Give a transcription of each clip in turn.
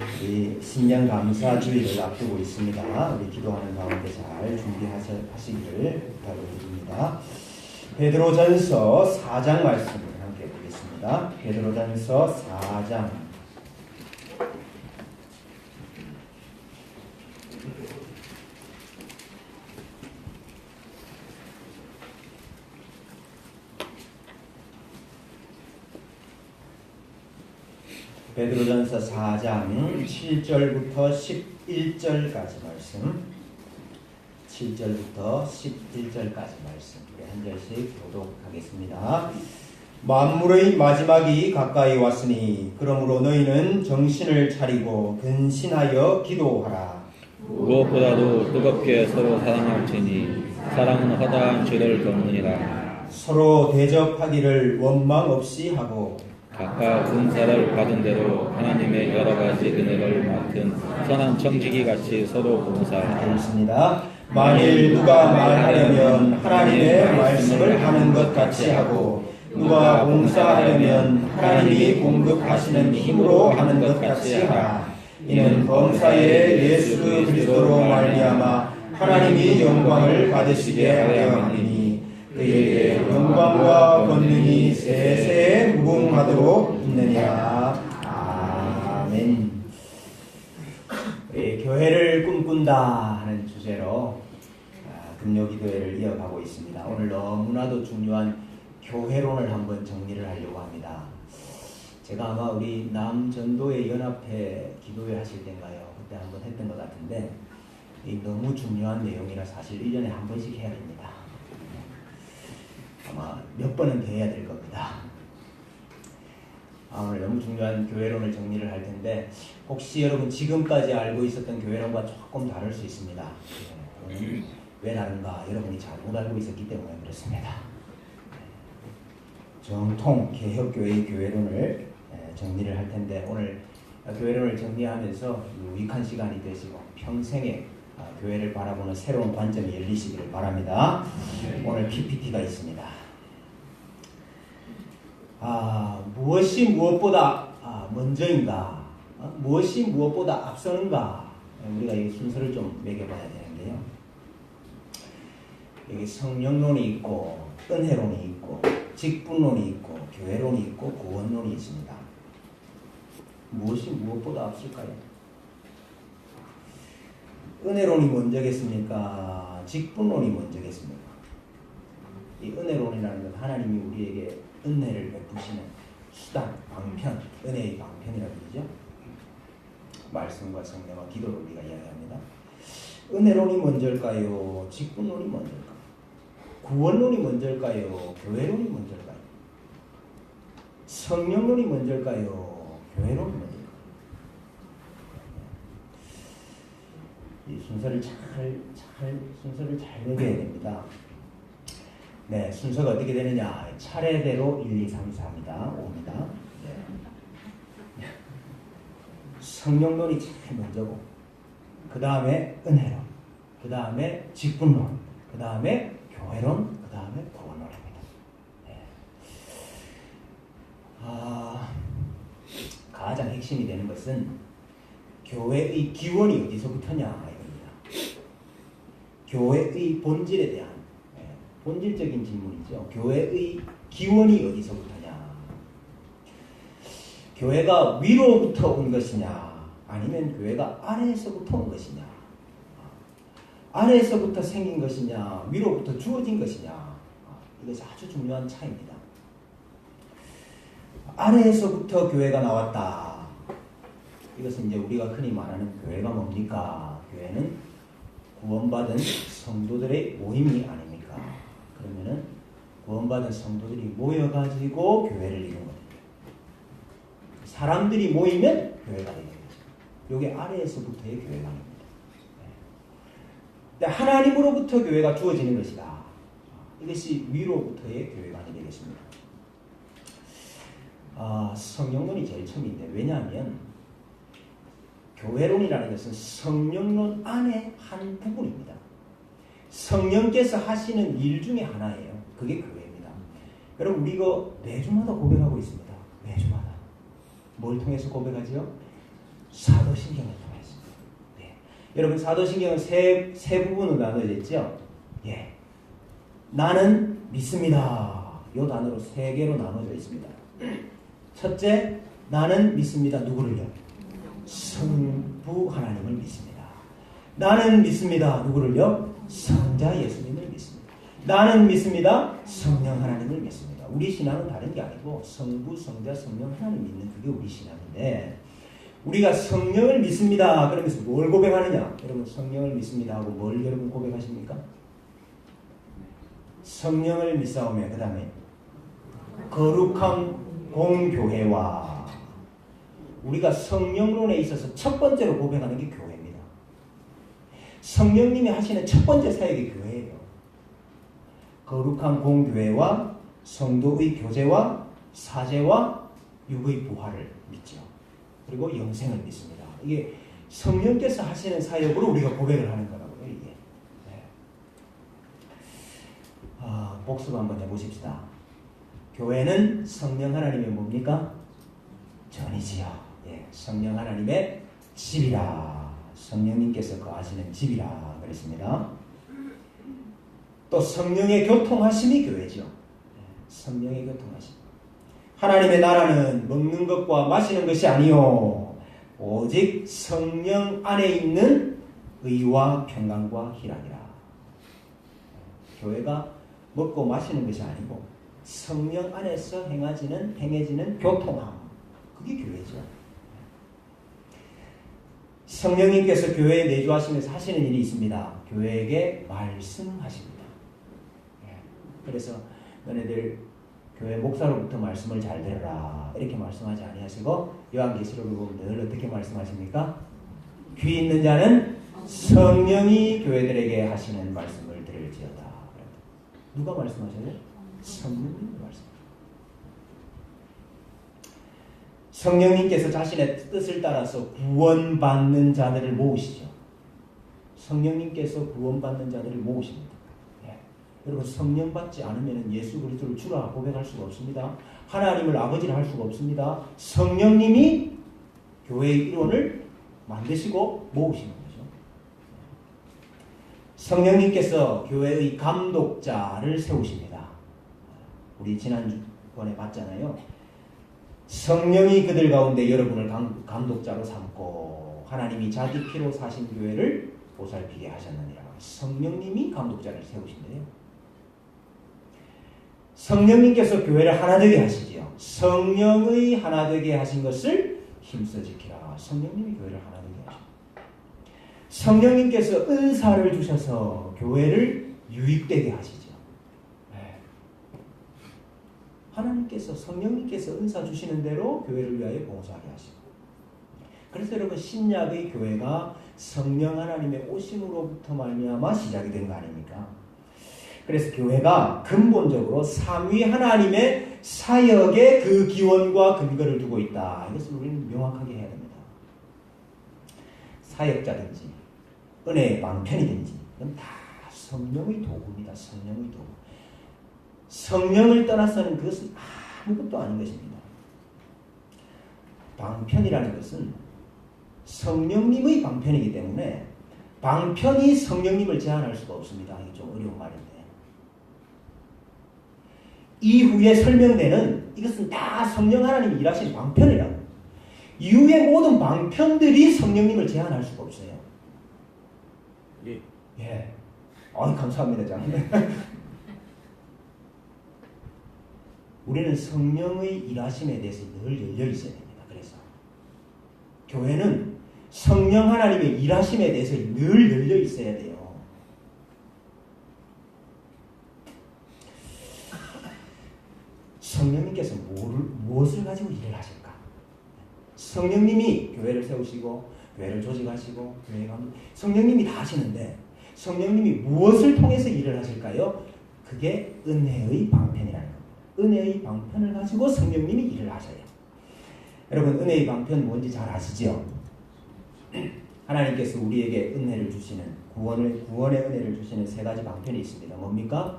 우리 신년 감사 주일을 앞두고 있습니다. 우리 기도하는 가운데 잘 준비하시기를 부탁드립니다. 베드로전서 4장 말씀을 함께 보겠습니다. 베드로전서 4장 베드로전서 4장 7절부터 11절까지 말씀, 7절부터 11절까지 말씀 우리 한 절씩 교독하겠습니다. 만물의 마지막이 가까이 왔으니 그러므로 너희는 정신을 차리고 근신하여 기도하라. 무엇보다도 뜨겁게 서로 사랑할지니 사랑은 허다한 죄를 덮느니라. 서로 대접하기를 원망 없이 하고 각각 은사를 받은 대로 하나님의 여러 가지 은혜를 맡은 선한 청지기 같이 서로 봉사하라. 있습니다. 만일 누가 말하려면 하나님의 말씀을 하는 것 같이 하고 누가 봉사하려면 하나님이 공급하시는 힘으로 하는 것 같이 하라. 이는 범사에 예수 그리스도로 말미암아 하나님이 영광을 받으시게 하려 함이니 그에게 영광과 권능이 세세에 무궁하도록 있느니라. 아멘. 교회를 꿈꾼다 하는 주제로 금요기도회를 이어가고 있습니다. 오늘 너무나도 중요한 교회론을 한번 정리를 하려고 합니다. 제가 아마 우리 남전도회 연합회 기도회 하실 때인가요? 그때 한번 했던 것 같은데 너무 중요한 내용이라 사실 1년에 한 번씩 해야 됩니다. 아마 몇 번은 더 해야 될 겁니다. 오늘 너무 중요한 교회론을 정리를 할 텐데 혹시 여러분 지금까지 알고 있었던 교회론과 조금 다를 수 있습니다. 왜 다른가? 여러분이 잘못 알고 있었기 때문에 그렇습니다. 정통 개혁교회의 교회론을 정리를 할 텐데 오늘 교회론을 정리하면서 유익한 시간이 되시고 평생에 교회를 바라보는 새로운 관점이 열리시기를 바랍니다. 오늘 PPT가 있습니다. 무엇이 무엇보다 먼저인가? 무엇이 무엇보다 앞서는가? 우리가 이 순서를 좀 매겨봐야 되는데요. 여기 성령론이 있고 은혜론이 있고 직분론이 있고 교회론이 있고 구원론이 있습니다. 무엇이 무엇보다 앞설까요? 은혜론이 먼저겠습니까? 직분론이 먼저겠습니까? 이 은혜론이라는 건 하나님이 우리에게 은혜를 베푸시는 수단, 방편, 은혜의 방편이라고 그러죠. 말씀과 성령과 기도를 우리가 이야기합니다. 은혜론이 먼저일까요? 직분론이 먼저일까요? 구원론이 먼저일까요? 교회론이 먼저일까요? 성령론이 먼저일까요? 교회론이 먼저일까요? 이 순서를 순서를 잘 매겨야 됩니다. 네, 순서가 어떻게 되느냐? 차례대로 1, 2, 3, 4입니다. 5입니다. 네. 성령론이 제일 먼저고, 그 다음에 은혜론, 그 다음에 직분론, 그 다음에 교회론, 그 다음에 구원론입니다. 네. 가장 핵심이 되는 것은 교회의 기원이 어디서부터냐 이겁니다. 교회의 본질에 대한 본질적인 질문이죠. 교회의 기원이 어디서부터냐? 교회가 위로부터 온 것이냐? 아니면 교회가 아래에서부터 온 것이냐? 아래에서부터 생긴 것이냐? 위로부터 주어진 것이냐? 이것이 아주 중요한 차이입니다. 아래에서부터 교회가 나왔다. 이것은 이제 우리가 흔히 말하는 교회가 뭡니까? 교회는 구원받은 성도들의 모임이 아닙니까? 그러면은 구원받은 성도들이 모여가지고 교회를 이루는 거예요. 사람들이 모이면 교회가 되는 거죠. 이게 아래에서부터의 교회관입니다. 네. 하나님으로부터 교회가 주어지는 것이다. 이것이 위로부터의 교회관이 되겠습니다. 성령론이 제일 처음인데 왜냐하면 교회론이라는 것은 성령론 안에 한 부분입니다. 성령께서 하시는 일 중에 하나예요. 그게 교회입니다. 여러분 우리 이거 매주마다 고백하고 있습니다. 매주마다. 뭘 통해서 고백하죠? 사도신경을 통해서. 네. 여러분 사도신경은 세 부분으로 나눠져 있죠. 예. 나는 믿습니다. 이 단어로 세 개로 나눠져 있습니다. 첫째, 나는 믿습니다. 누구를요? 성부 하나님을 믿습니다. 나는 믿습니다. 누구를요? 성자 예수님을 믿습니다. 나는 믿습니다. 성령 하나님을 믿습니다. 우리 신앙은 다른 게 아니고 성부, 성자, 성령 하나님 믿는 그게 우리 신앙인데 우리가 성령을 믿습니다. 그러면서 뭘 고백하느냐? 여러분 성령을 믿습니다 하고 뭘 여러분 고백하십니까? 성령을 믿사오며 그 다음에 거룩한 공교회와 우리가 성령론에 있어서 첫 번째로 고백하는 게 교회입니다. 성령님이 하시는 첫 번째 사역이 교회예요. 거룩한 공교회와 성도의 교제와 사제와 육의 부활을 믿죠. 그리고 영생을 믿습니다. 이게 성령께서 하시는 사역으로 우리가 고백을 하는 거라고요. 이게. 네. 복습 한번 해보십시다. 교회는 성령 하나님의 뭡니까? 전이지요. 예, 성령 하나님의 집이라. 성령님께서 거하시는 집이라 그랬습니다. 또 성령의 교통하심이 교회죠. 예, 성령의 교통하심. 하나님의 나라는 먹는 것과 마시는 것이 아니요 오직 성령 안에 있는 의와 평강과 희락이라. 교회가 먹고 마시는 것이 아니고 성령 안에서 행해지는 교통함. 그게 교회죠. 성령님께서 교회에 내주하시면서 하시는 일이 있습니다. 교회에게 말씀하십니다. 그래서 너네들 교회 목사로부터 말씀을 잘 들어라 이렇게 말씀하지 아니하시고 요한계시록을 보면 늘 어떻게 말씀하십니까? 귀 있는 자는 성령이 교회들에게 하시는 말씀을 들을지어다. 누가 말씀하셔요? 성령님이 말씀하셔요. 성령님께서 자신의 뜻을 따라서 구원받는 자들을 모으시죠. 성령님께서 구원받는 자들을 모으십니다. 네. 여러분 성령 받지 않으면 예수 그리스도를 주라 고백할 수가 없습니다. 하나님을 아버지라 할 수가 없습니다. 성령님이 교회의 일원을 만드시고 모으시는 거죠. 성령님께서 교회의 감독자를 세우십니다. 우리 지난번에 봤잖아요. 성령이 그들 가운데 여러분을 감독자로 삼고 하나님이 자기 피로 사신 교회를 보살피게 하셨느니라. 성령님이 감독자를 세우신대요. 성령님께서 교회를 하나 되게 하시지요. 성령의 하나 되게 하신 것을 힘써 지키라. 성령님이 교회를 하나 되게 하십니다. 성령님께서 은사를 주셔서 교회를 유익되게 하시죠. 하나님께서 성령님께서 은사 주시는 대로 교회를 위하여 봉사하게 하시고 그래서 여러분 신약의 교회가 성령 하나님의 오심으로부터 말미암아 시작이 된 거 아닙니까? 그래서 교회가 근본적으로 삼위 하나님의 사역에 그 기원과 근거를 두고 있다. 이것을 우리는 명확하게 해야 됩니다. 사역자든지 은혜의 방편이든지 이건 다 성령의 도구입니다. 성령의 도구. 성령을 떠나서는 그것은 아무것도 아닌 것입니다. 방편이라는 것은 성령님의 방편이기 때문에 방편이 성령님을 제한할 수가 없습니다. 이게 좀 어려운 말인데 이후에 설명되는 이것은 다 성령 하나님이 일하신 방편이라고. 이후의 모든 방편들이 성령님을 제한할 수가 없어요. 예. 감사합니다, 장님. 우리는 성령의 일하심에 대해서 늘 열려 있어야 됩니다. 그래서 교회는 성령 하나님의 일하심에 대해서 늘 열려 있어야 돼요. 성령님께서 무엇을 가지고 일을 하실까? 성령님이 교회를 세우시고 교회를 조직하시고 교회가 성령님이 다 하시는데 성령님이 무엇을 통해서 일을 하실까요? 그게 은혜의 방편이라는 겁니다. 은혜의 방편을 가지고 성령님이 일을 하셔요. 여러분 은혜의 방편 뭔지 잘 아시죠? 하나님께서 우리에게 은혜를 주시는 구원의 은혜를 주시는 세 가지 방편이 있습니다. 뭡니까?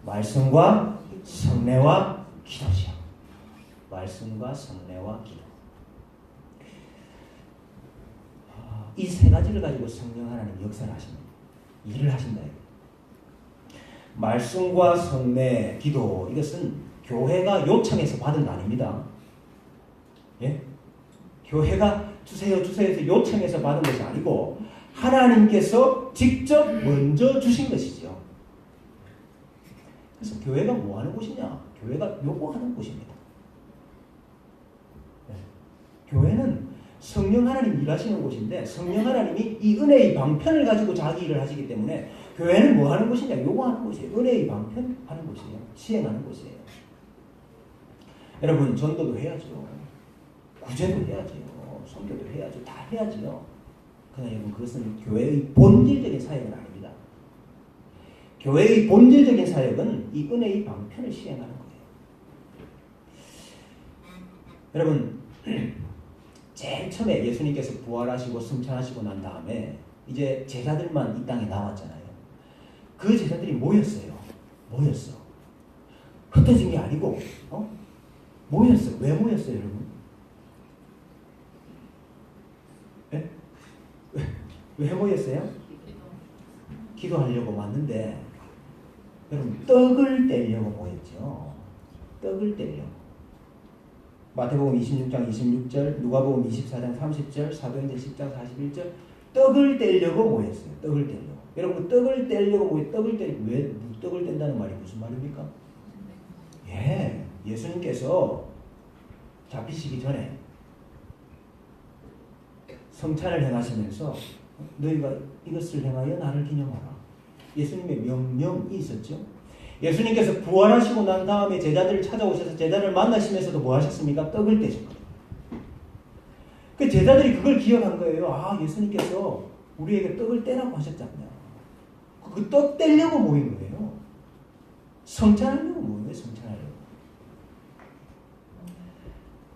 말씀과 성례와 기도죠. 말씀과 성례와 기도. 이 세 가지를 가지고 성령 하나님 역사를 하십니다. 일을 하신다. 말씀과 성례, 기도, 이것은 교회가 요청해서 받은 거 아닙니다. 예? 교회가 주세요 해서 요청해서 받은 것이 아니고 하나님께서 직접 먼저 주신 것이죠. 그래서 교회가 뭐 하는 곳이냐? 교회가 요구하는 곳입니다. 네. 교회는 성령 하나님 일하시는 곳인데 성령 하나님이 이 은혜의 방편을 가지고 자기 일을 하시기 때문에 교회는 뭐 하는 곳이냐? 요구하는 곳이에요. 은혜의 방편 하는 곳이에요. 시행하는 곳이에요. 여러분 전도도 해야죠. 구제도 해야죠. 선교도 해야죠. 다 해야죠. 그러나 여러분 그것은 교회의 본질적인 사역은 아닙니다. 교회의 본질적인 사역은 이 은혜의 방편을 시행하는 거예요. 여러분 제일 처음에 예수님께서 부활하시고 승천하시고 난 다음에 이제 제자들만 이 땅에 남았잖아요. 그 제자들이 모였어요. 모였어. 흩어진 게 아니고 모였어. 왜 모였어요, 여러분? 네? 왜 모였어요? 기도하려고 왔는데 여러분 떡을 떼려고 모였죠. 떡을 떼려고. 마태복음 26장 26절, 누가복음 24장 30절, 사도행전 10장 41절 떡을 떼려고 모였어요. 떡을 떼려고. 여러분 떡을 떼려고 모여 떡을 떼려고 왜 떡을 뗀다는 말이 무슨 말입니까? 예, 예수님께서 잡히시기 전에 성찬을 행하시면서 너희가 이것을 행하여 나를 기념하라. 예수님의 명령이 있었죠. 예수님께서 부활하시고 난 다음에 제자들을 찾아오셔서 제자들을 만나시면서도 뭐 하셨습니까? 떡을 떼셨거든요. 그 제자들이 그걸 기억한 거예요. 아, 예수님께서 우리에게 떡을 떼라고 하셨잖아요. 그 떡 떼려고 모인 거예요. 성찬하려고 모인 거예요. 성찬하려고.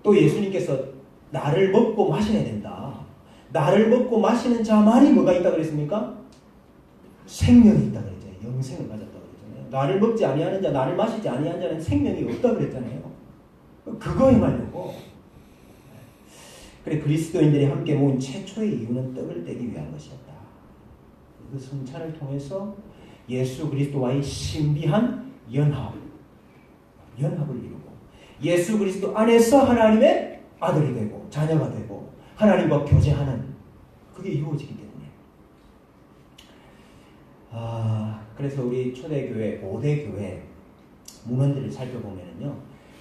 또 예수님께서 나를 먹고 마셔야 된다. 나를 먹고 마시는 자만이 뭐가 있다고 그랬습니까? 생명이 있다고 그랬잖아요. 영생을 가졌다고 그랬잖아요. 나를 먹지 아니하는 자, 나를 마시지 아니하는 자는 생명이 없다고 그랬잖아요. 그거 행하려고. 그래 그리스도인들이 함께 모인 최초의 이유는 떡을 떼기 위한 것이었다. 그 성찬을 통해서 예수 그리스도와의 신비한 연합을 이루고 예수 그리스도 안에서 하나님의 아들이 되고 자녀가 되고 하나님과 교제하는 그게 이루어지기 때문에 그래서 우리 초대교회, 고대교회 문헌들을 살펴보면요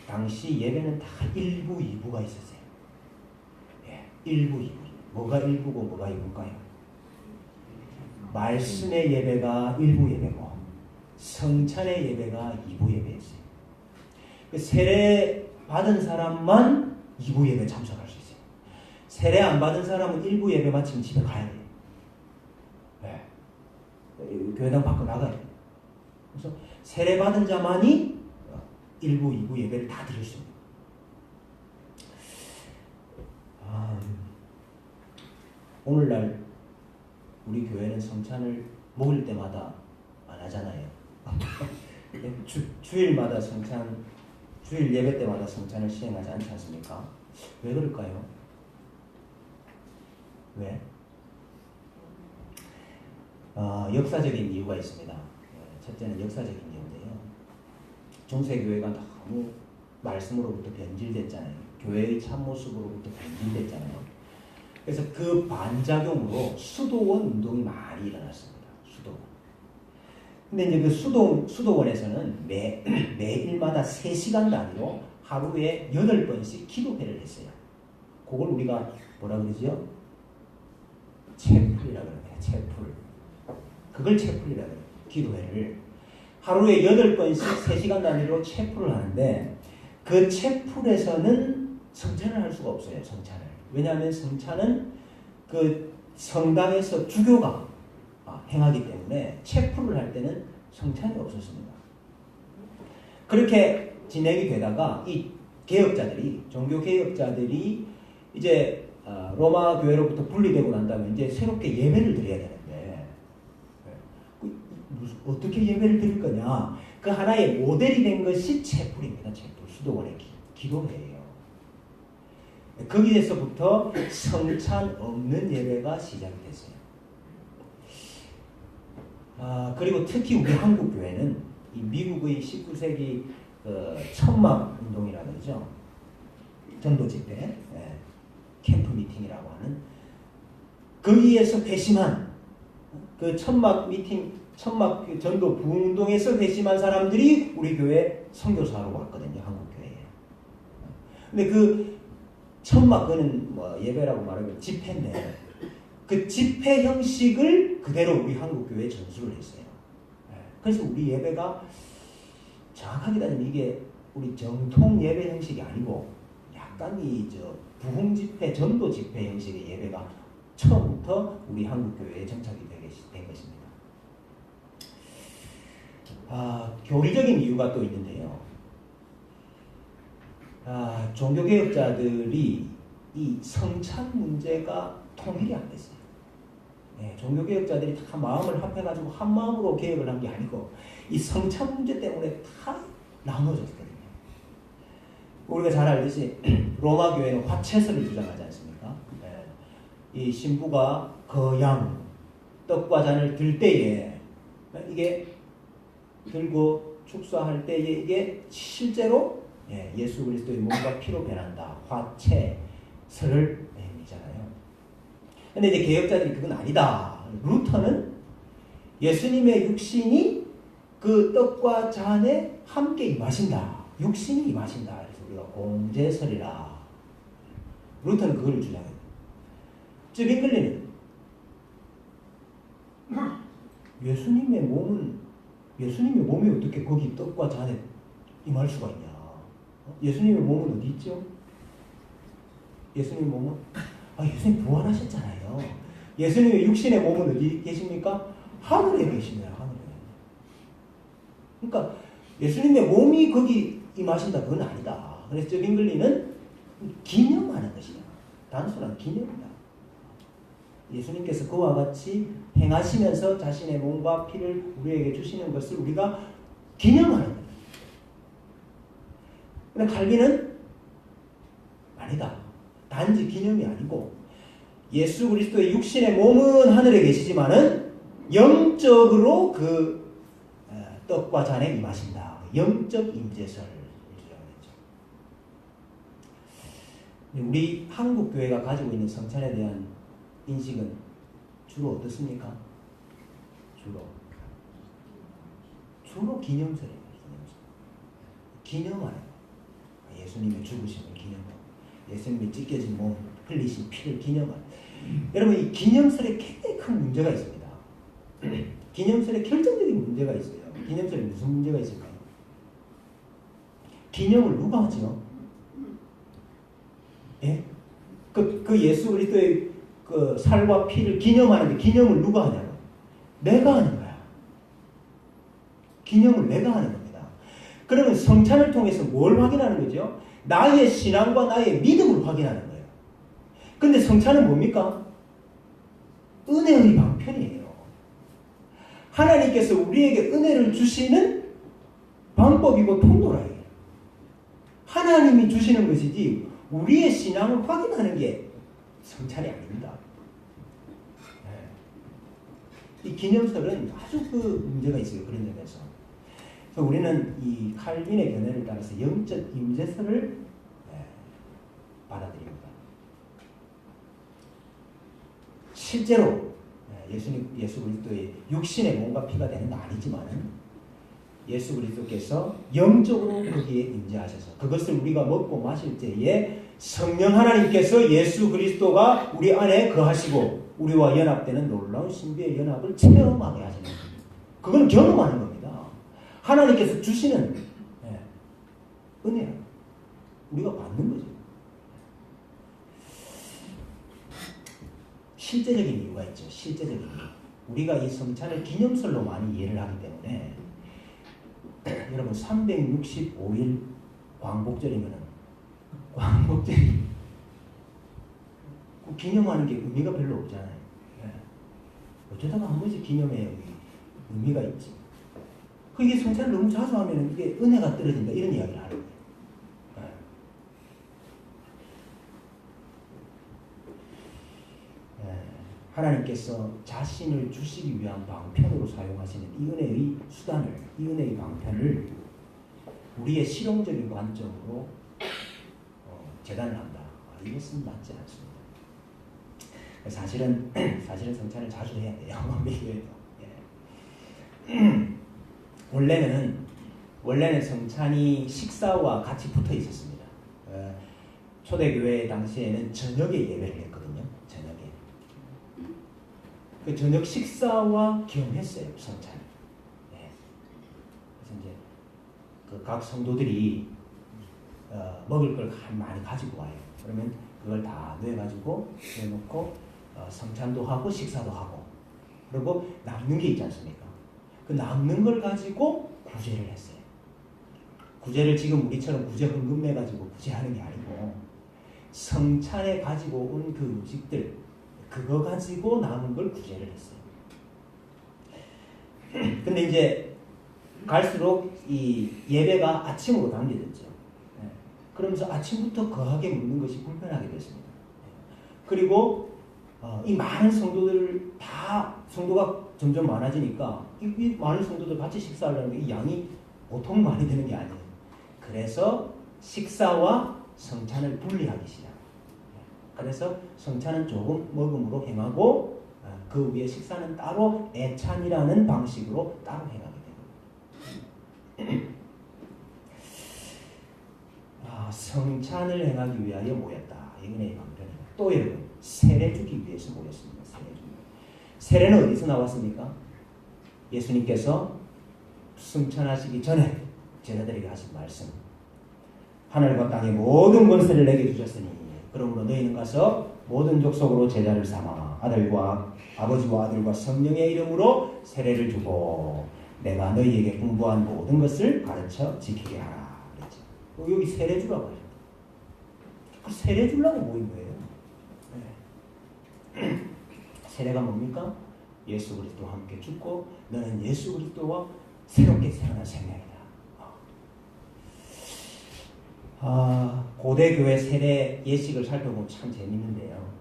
당시 예배는 다 1부, 2부가 있었어요. 예, 1부, 2부. 뭐가 1부고 뭐가 2부일까요? 말씀의 예배가 1부 예배고 성찬의 예배가 2부 예배였어요. 세례 받은 사람만 2부 예배 참석할 수 있어요. 세례 안 받은 사람은 1부 예배 마치면 집에 가야 돼요. 네. 교회당 밖으로 나가야 돼요. 그래서 세례 받은 자만이 1부, 2부 예배를 다 드릴 수 있습니다. 오늘날 우리 교회는 성찬을 먹을 때마다 안 하잖아요. 주일마다 성찬, 주일 예배 때마다 성찬을 시행하지 않지 않습니까? 왜 그럴까요? 왜? 역사적인 이유가 있습니다. 첫째는 역사적인 이유인데요. 중세교회가 너무 말씀으로부터 변질됐잖아요. 교회의 참모습으로부터 변질됐잖아요. 그래서 그 반작용으로 수도원 운동이 많이 일어났습니다. 수도원. 근데 이제 그 수도원에서는 매일마다 3시간 단위로 하루에 8번씩 기도회를 했어요. 그걸 우리가 뭐라 그러죠? 채플이라고 그래요. 채플. 그걸 채플이라고 해요. 기도회를. 하루에 8번씩 3시간 단위로 채플을 하는데 그 채플에서는 성찬을 할 수가 없어요. 성찬을. 왜냐하면 성찬은 그 성당에서 주교가 행하기 때문에 채플을 할 때는 성찬이 없었습니다. 그렇게 진행이 되다가 이 개혁자들이 종교 개혁자들이 이제 로마 교회로부터 분리되고 난 다음에 이제 새롭게 예배를 드려야 되는데 어떻게 예배를 드릴 거냐? 그 하나의 모델이 된 것이 채플입니다. 채플 수도원의 기도회예요. 거기에서부터 성찬 없는 예배가 시작이 됐어요. 그리고 특히 우리 한국 교회는 이 미국의 19세기 천막 운동이라 그러죠. 전도 집회, 캠프 미팅이라고 하는 거기에서 회심한 그 천막 미팅, 천막 전도 부흥운동에서 회심한 사람들이 우리 교회 선교사로 왔거든요. 한국 교회에. 근데 그 천막 그는 뭐 예배라고 말하면 집회인데 그 집회 형식을 그대로 우리 한국 교회에 전수를 했어요. 그래서 우리 예배가 정확하게 따지면 이게 우리 정통 예배 형식이 아니고 약간 부흥 집회, 전도 집회 형식의 예배가 처음부터 우리 한국 교회에 정착이 된 것입니다. 교리적인 이유가 또 있는데요. 종교개혁자들이 이 성찬 문제가 통일이 안 됐어요. 종교개혁자들이 다 마음을 합해가지고 한 마음으로 개혁을 한 게 아니고 이 성찬 문제 때문에 다 나눠졌거든요. 우리가 잘 알듯이 로마 교회는 화채설을 주장하지 않습니까? 이 신부가 거양 떡과 잔을 들 때에 이게 들고 축사할 때에 이게 실제로 예수 그리스도의 몸과 피로 변한다. 화채설을 의미잖아요. 근데 이제 개혁자들이 그건 아니다. 루터는 예수님의 육신이 그 떡과 잔에 함께 임하신다. 육신이 임하신다. 그래서 우리가 공제설이라. 루터는 그걸 주장해요. 쯔빙글리는 예수님의 몸이 어떻게 거기 떡과 잔에 임할 수가 있냐. 예수님의 몸은 어디 있죠? 예수님의 몸은? 예수님 부활하셨잖아요. 예수님의 육신의 몸은 어디 계십니까? 하늘에 계십니다. 하늘에. 그러니까 예수님의 몸이 거기 임하신다. 그건 아니다. 그래서 쯔빙글리는 기념하는 것이다. 단순한 기념이다. 예수님께서 그와 같이 행하시면서 자신의 몸과 피를 우리에게 주시는 것을 우리가 기념하는 거다. 근데 칼빈은 아니다. 단지 기념이 아니고 예수 그리스도의 육신의 몸은 하늘에 계시지만은 영적으로 그 떡과 잔에 임하신다. 영적 임재설을 주장했죠. 우리 한국 교회가 가지고 있는 성찬에 대한 인식은 주로 어떻습니까? 주로 기념설이에요. 기념하는 거. 예수님의 죽으심을 기념하고 예수님의 찢겨진 몸, 흘리신 피를 기념하는. 여러분 이 기념설에 굉장히 큰 문제가 있습니다. 기념설에 결정적인 문제가 있어요. 기념설에 무슨 문제가 있을까요? 기념을 누가 하죠? 예? 그 예수 그리스도의 그 살과 피를 기념하는데 기념을 누가 하냐고? 내가 하는 거야. 기념을 내가 하는 겁니다. 그러면 성찬을 통해서 뭘 확인하는 거죠? 나의 신앙과 나의 믿음을 확인하는 거예요. 근데 성찬은 뭡니까? 은혜의 방편이에요. 하나님께서 우리에게 은혜를 주시는 방법이고 통로라요. 하나님이 주시는 것이지 우리의 신앙을 확인하는 게 성찬이 아닙니다. 이 기념설은 아주 그 문제가 있어요. 그런 점에서. 그래서 우리는 이 칼빈의 견해를 따라서 영적 임재설을 받아들입니다. 실제로 예수 그리스도의 육신의 몸과 피가 되는 건 아니지만은 예수 그리스도께서 영적으로 거기에 임재하셔서 그것을 우리가 먹고 마실 때에 성령 하나님께서 예수 그리스도가 우리 안에 거하시고 우리와 연합되는 놀라운 신비의 연합을 체험하게 하시는 겁니다. 그건 경험하는 겁니다. 하나님께서 주시는 은혜야. 우리가 받는 거죠. 실제적인 이유가 있죠. 실제적인 이유. 우리가 이 성찬을 기념설로 많이 이해를 하기 때문에 여러분 365일 광복절이면은 광복절이 기념하는 게 의미가 별로 없잖아요. 어쩌다가 한 번씩 기념해야 의미가 있지. 이게 성찬을 너무 자주 하면 이게 은혜가 떨어진다 이런 이야기를 하는 거예요. 하나님께서 자신을 주시기 위한 방편으로 사용하시는 이 은혜의 수단을, 이 은혜의 방편을 우리의 실용적인 관점으로 재단을 한다. 이것은 맞지 않습니다. 사실은 성찬을 자주 해야 돼요. 미교에도. 원래는 성찬이 식사와 같이 붙어 있었습니다. 초대교회 당시에는 저녁에 예배를 했거든요. 저녁에. 그 저녁 식사와 겸했어요. 성찬. 그래서 이제 그 각 성도들이 먹을 걸 많이 가지고 와요. 그러면 그걸 다 넣어가지고 넣어놓고 성찬도 하고 식사도 하고, 그리고 남는 게 있지 않습니까? 그 남는 걸 가지고 구제를 했어요. 구제를 지금 우리처럼 구제 헌금 내가지고 구제하는 게 아니고 성찬에 가지고 온 그 음식들, 그거 가지고 남은 걸 구제를 했어요. 근데 이제 갈수록 이 예배가 아침으로 당겨졌죠. 그러면서 아침부터 거하게 묻는 것이 불편하게 됐습니다. 그리고 이 많은 성도들 다, 성도가 점점 많아지니까 이 많은 성도들 같이 식사하려면 이 양이 보통 많이 되는 게 아니에요. 그래서 식사와 성찬을 분리하기 시작해요. 그래서 성찬은 조금 먹음으로 행하고 그 위에 식사는 따로 애찬이라는 방식으로 따로 행하게 됩니다. 성찬을 행하기 위하여 모였다. 이 은혜의 방편입니다. 또 여러분, 세례 주기 위해서 모였습니다. 세례는 어디서 나왔습니까? 예수님께서 승천하시기 전에 제자들에게 하신 말씀. 하늘과 땅의 모든 권세를 내게 주셨으니 그러므로 너희는 가서 모든 족속으로 제자를 삼아 아버지와 아들과 성령의 이름으로 세례를 주고 내가 너희에게 공부한 모든 것을 가르쳐 지키게 하라. 그랬죠. 여기 세례 주라고 하셨다. 그 세례 주려고 모인 거예요. 네. 세례가 뭡니까? 예수 그리스도와 함께 죽고 너는 예수 그리스도와 새롭게 태어난 생명이다. 고대 교회 세례 예식을 살펴보면 참 재밌는데요.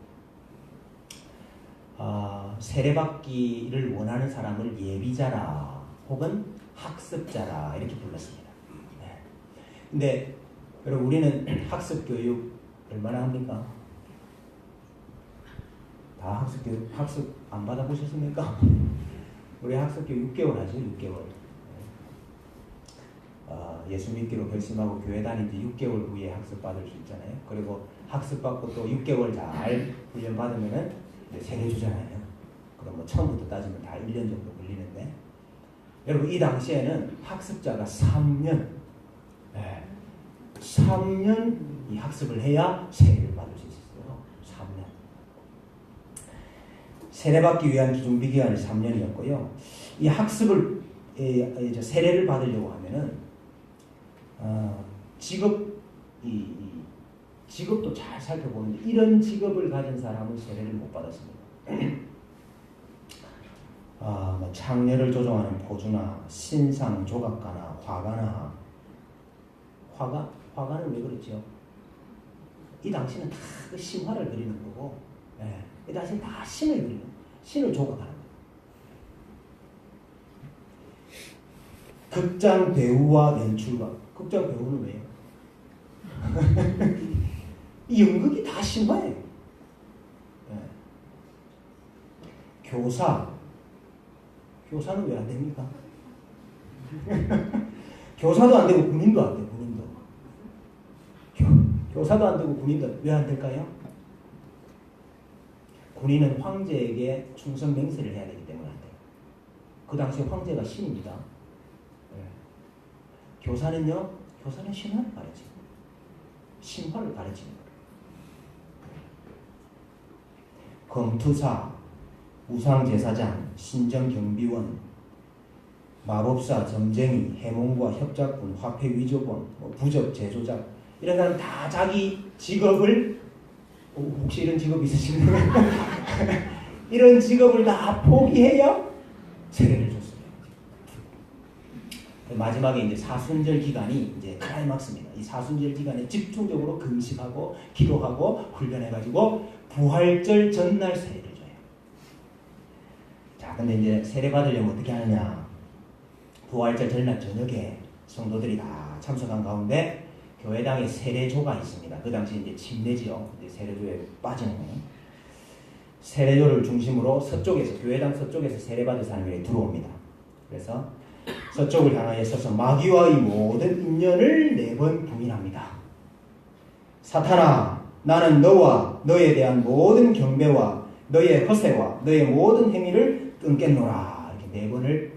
세례받기를 원하는 사람을 예비자라 혹은 학습자라 이렇게 불렀습니다. 네. 근데 여러분, 우리는 학습 교육 얼마나 합니까? 다 학습 교육, 학습 안 받아보셨습니까? 우리 학습 교육 6개월 하죠. 6개월. 예수 믿기로 결심하고 교회 다닌 지 6개월 후에 학습 받을 수 있잖아요. 그리고 학습 받고 또 6개월 잘 훈련 받으면은 세례 주잖아요. 그럼 뭐 처음부터 따지면 다 1년 정도 걸리는데, 여러분 이 당시에는 학습자가 3년, 3년 이 학습을 해야 세례를 받을 수 있었어요. 3년. 세례받기 위한 준비 기간이 3년이었고요. 이 학습을 이제 세례를 받으려고 하면은 직업도 잘 살펴보는데 이런 직업을 가진 사람은 세례를 못 받았습니다. 뭐 창녀를 조종하는 포주나 신상 조각가나 화가나 화가는 왜 그랬죠? 이 당시는 다 그 신화를 그리는 거고, 이 당시는 다 신을 그리는, 신을 조각하는 거예요. 극장 배우와 연출가. 극장 배우는 왜요? 이 연극이 다 신화예요. 교사는 왜 안 됩니까? 교사도 안 되고 군인도 안 돼요. 군인도. 교사도 안 되고 군인도 왜 안 될까요? 군인은 황제에게 충성 맹세를 해야 되기 때문에 안 돼요. 그 당시에 황제가 신입니다. 교사는요, 교사는 신화를 가르치고 신화를 가르치는 거예요. 검투사, 우상제사장, 신정경비원, 마법사, 점쟁이, 해몽과 협작꾼, 화폐위조권, 부적, 제조작, 이런 사람 다 자기 직업을, 혹시 이런 직업 있으신가요? 이런 직업을 다 포기해야 세례를 줬어요. 마지막에 이제 사순절 기간이 이제 클라이막스입니다. 이 사순절 기간에 집중적으로 금식하고 기도하고 훈련해가지고 부활절 전날 세례를 줘요. 자, 근데 이제 세례 받으려면 어떻게 하느냐? 부활절 전날 저녁에 성도들이 다 참석한 가운데 교회당에 세례조가 있습니다. 그 당시 이제 침례지요. 이제 세례조에 빠지는 거예요. 세례조를 중심으로 서쪽에서 교회당 서쪽에서 세례받을 사람이 들어옵니다. 그래서 서쪽을 향하여 서서 마귀와의 모든 인연을 4번 부인합니다. 사탄아, 나는 너와 너에 대한 모든 경배와 너의 허세와 너의 모든 행위를 끊겠노라. 이렇게 4번을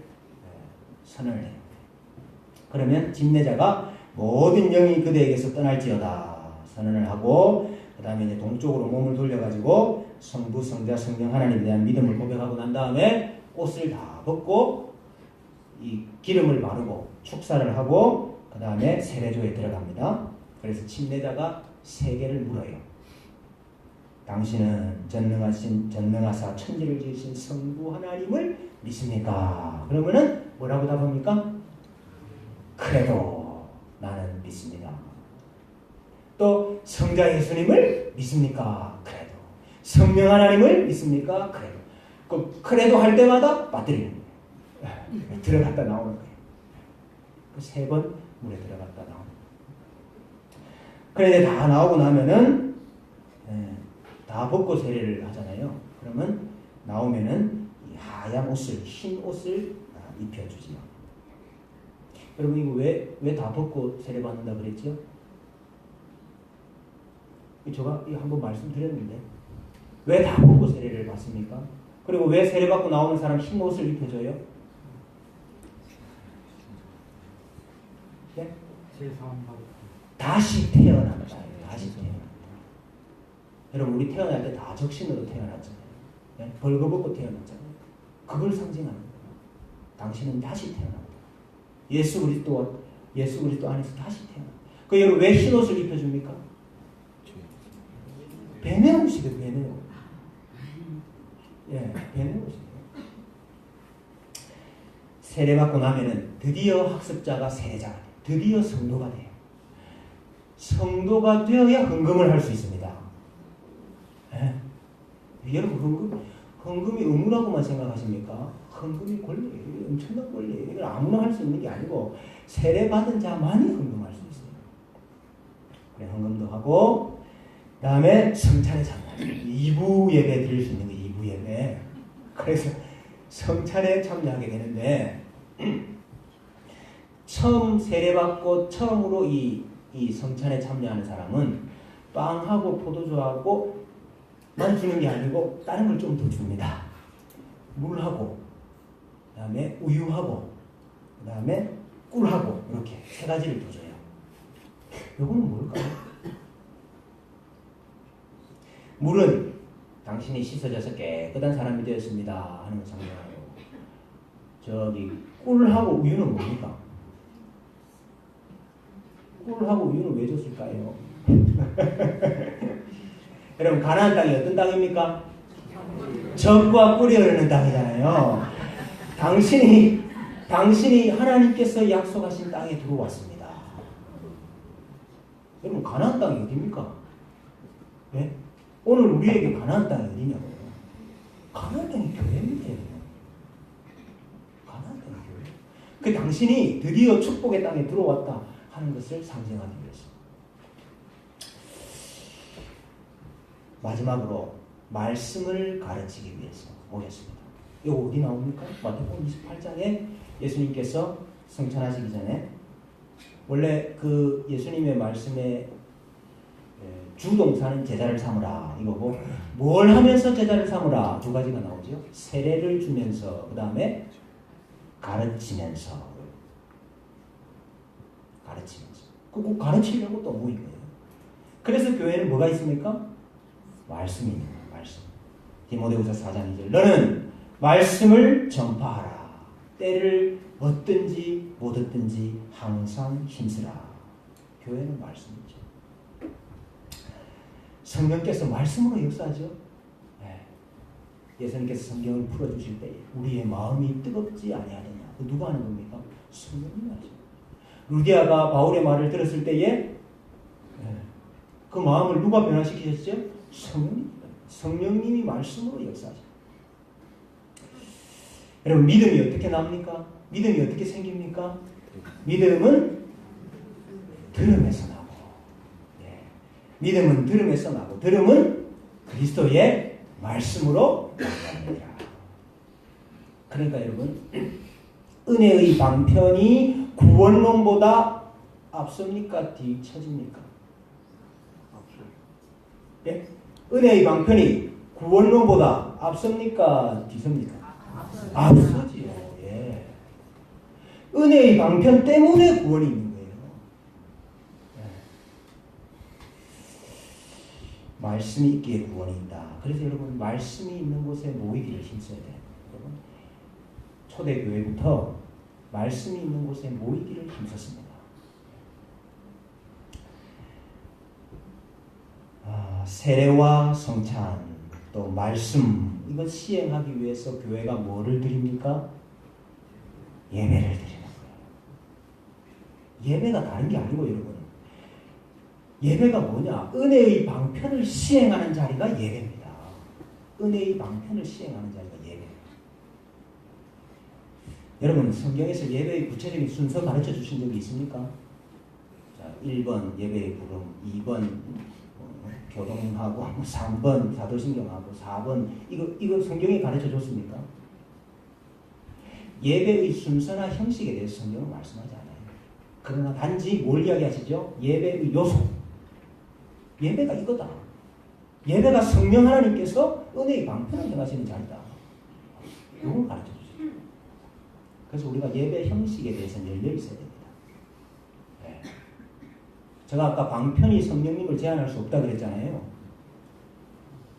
선언을 해요. 그러면 집례자가 모든 영이 그대에게서 떠날지어다 선언을 하고, 그 다음에 이제 동쪽으로 몸을 돌려가지고 성부, 성자, 성령 하나님에 대한 믿음을 고백하고 난 다음에 옷을 다 벗고 이 기름을 바르고 축사를 하고 그 다음에 세례조에 들어갑니다. 그래서 침례자가 3개를 물어요. 당신은 전능하사 천지를 지으신 성부 하나님을 믿습니까? 그러면은 뭐라고 답합니까? 그래도 나는 믿습니다. 또 성자 예수님을 믿습니까? 그래도. 성령 하나님을 믿습니까? 그래도. 그 그래도 할 때마다 빠뜨리는 거예요. 들어갔다 나오는 거예요. 그 3번 물에 들어갔다 나오는 거예요. 그런데 다 나오고 나면은 다 벗고 세례를 하잖아요. 그러면 나오면은 이 하얀 옷을, 흰 옷을 입혀주지요. 여러분 이거 왜 다 벗고 세례 받는다 그랬죠? 제가 한번 말씀드렸는데 왜 다 벗고 세례를 받습니까? 그리고 왜 세례 받고 나오는 사람 흰 옷을 입혀줘요? 네? 다시 태어난다. 다시 태어난다. 여러분 우리 태어날 때 다 적신으로 태어났잖아요. 네? 벌거벗고 태어났잖아요. 그걸 상징하는 거예요. 당신은 다시 태어난다. 예수 그리스도 안에서 다시 태어난다. 그 여러분 왜 흰 옷을 입혀줍니까? 베네옷이거든요. 베네옷. 예, 베네옷이에요. 세례 받고 나면은 드디어 학습자가 세례자가 돼요. 드디어 성도가 돼요. 성도가 되어야 헌금을 할 수 있습니다. 예. 여러분 헌금이 의무라고만 생각하십니까? 헌금이 권리예요. 엄청난 권리예요. 이걸 아무나 할 수 있는 게 아니고 세례 받은 자만이 헌금할 수 있어요. 그래 헌금도 하고 그 다음에 성찬에 참여하죠. 2부 예배 드릴 수 있는 게 2부 예배. 그래서 성찬에 참여하게 되는데 처음 세례받고 처음으로 이 성찬에 참여하는 사람은 빵하고 포도주하고 만 주는 게 아니고 다른 걸 좀 더 줍니다. 물하고 그 다음에 우유하고 그 다음에 꿀하고 이렇게 3가지를 더 줘요. 이거는 뭘까요? 물은 당신이 씻어져서 깨끗한 사람이 되었습니다 하는 걸 상징하고, 저기 꿀하고 우유는 뭡니까? 꿀하고 우유는 왜 줬을까요? 여러분 가나안 땅이 어떤 땅입니까? 젖과 꿀이 흐르는 땅이잖아요. 당신이 하나님께서 약속하신 땅에 들어왔습니다. 여러분 가나안 땅이 어디입니까? 네? 오늘 우리에게 가나안 땅이 어디냐고요? 가나안 땅이 교회입니다. 가나안 땅이 교회. 그 당신이 드디어 축복의 땅에 들어왔다 하는 것을 상징하기 위해서. 마지막으로 말씀을 가르치기 위해서 오셨습니다. 이거 어디 나옵니까? 마태복음 28장에 예수님께서 성찬하시기 전에 원래 그 예수님의 말씀에 주동사는 제자를 삼으라 이거고, 뭘 하면서 제자를 삼으라 2가지가 나오죠. 세례를 주면서 그 다음에 가르치면서. 꼭 가르치려고 또 모인 거예요. 그래서 교회는 뭐가 있습니까? 말씀이 있는 거예요. 말씀. 디모데후서 4장 2절 너는 말씀을 전파하라. 때를 얻든지 못 얻든지 항상 힘쓰라. 교회는 말씀이죠. 성령께서 말씀으로 역사하죠. 네. 예수님께서 성경을 풀어주실 때 우리의 마음이 뜨겁지 아니하느냐. 누가 하는 겁니까? 성령님이 하십니다. 루디아가 바울의 말을 들었을 때에 그 마음을 누가 변화시키셨죠? 성령님이 말씀으로 역사하죠. 여러분 믿음이 어떻게 납니까? 믿음이 어떻게 생깁니까? 믿음은 들음에서 나고, 예. 믿음은 들음에서 나고, 들음은 그리스도의 말씀으로 나옵니다. 그러니까 여러분, 은혜의 방편이 구원론보다 앞섭니까? 뒤처집니까? 예? 은혜의 방편이 구원론보다 앞섭니까? 뒤섭니까? 앞서지요. 예. 은혜의 방편 때문에 구원이 있는 거예요. 예. 말씀이 있기에 구원이 있다. 그래서 여러분 말씀이 있는 곳에 모이기를 힘써야 돼요. 여러분 초대교회부터 말씀이 있는 곳에 모이기를 힘썼습니다. 세례와 성찬 또 말씀 이것 시행하기 위해서 교회가 뭐를 드립니까? 예배를 드리는 거예요. 예배가 다른 게 아니고 여러분 예배가 뭐냐? 은혜의 방편을 시행하는 자리가 예배입니다. 은혜의 방편을 시행하는 자리가 예배입니다. 여러분 성경에서 예배의 구체적인 순서 가르쳐 주신 적이 있습니까? 자, 1번 예배의 부름, 2번 교동하고 3번 사도신경하고 4번 이거 성경이 가르쳐 줬습니까? 예배의 순서나 형식에 대해서 성경은 말씀하지 않아요. 그러나 단지 뭘 이야기하시죠? 예배의 요소. 예배가 이거다. 예배가 성령 하나님께서 은혜의 방편을 행하시는 자리다. 이걸 가르쳐 주세요. 그래서 우리가 예배 형식에 대해서는 열려 있어야 됩니다. 네. 제가 아까 방편이 성령님을 제한할 수 없다 그랬잖아요.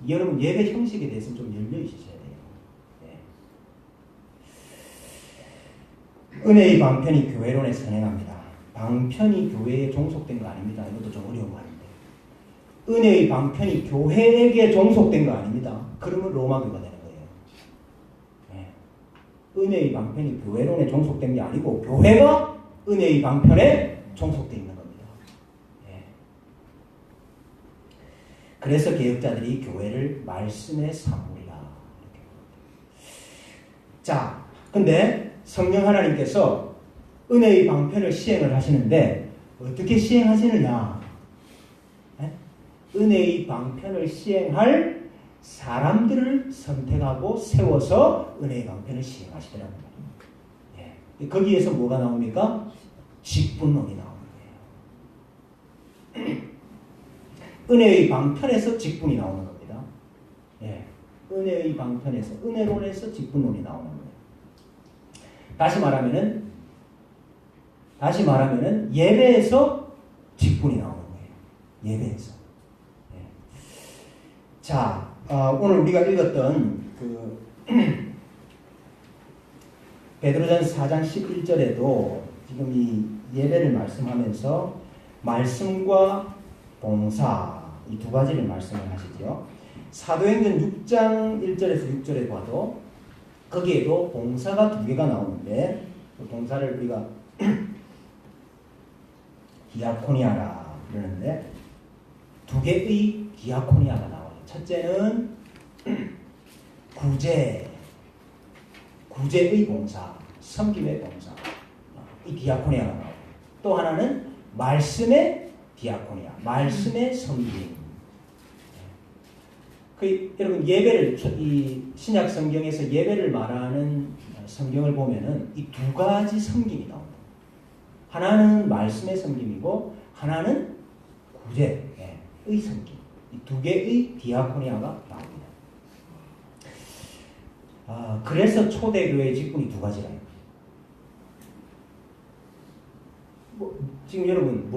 여러분 예배 형식에 대해서는 좀 열려 있으셔야 돼요. 네. 은혜의 방편이 교회론에 선행합니다. 방편이 교회에 종속된 거 아닙니다. 이것도 좀 어려운 말인데. 은혜의 방편이 교회에게 종속된 거 아닙니다. 그러면 로마교가 되는 거예요. 네. 은혜의 방편이 교회론에 종속된 게 아니고 교회가 은혜의 방편에 종속되어 있는 겁니다. 네. 그래서 개혁자들이 교회를 말씀에 삼으리라. 자, 근데 성령 하나님께서 은혜의 방편을 시행을 하시는데 어떻게 시행하시느냐? 은혜의 방편을 시행할 사람들을 선택하고 세워서 은혜의 방편을 시행하시더라고요. 예. 거기에서 뭐가 나옵니까? 직분론이 나오는 거예요. 은혜의 방편에서 직분이 나오는 겁니다. 예. 은혜의 방편에서, 은혜론에서 직분론이 나오는 거예요. 다시 말하면은 예배에서 직분이 나오는 거예요. 예배에서. 자, 오늘 우리가 읽었던 베드로전서 4장 11절에도 지금 이 예배를 말씀하면서 말씀과 봉사 이 두 가지를 말씀을 하시죠. 사도행전 6장 1절에서 6절에 봐도 거기에도 봉사가 두 개가 나오는데 그 봉사를 우리가 디아코니아라 그러는데 두 개의 디아코니아가 나와요. 첫째는 구제의 봉사, 섬김의 봉사, 이 디아코니아가 나와요. 또 하나는 말씀의 디아코니아, 말씀의 섬김. 여러분 예배를 이 신약 성경에서 예배를 말하는 성경을 보면은 이 두 가지 섬김이 나옵니다. 하나는 말씀의 섬김이고 하나는 구제의 섬김. 이 두 개의 디아코니아가 나옵니다. 그래서 초대교회의 직분이 두 가지라요. 지금 여러분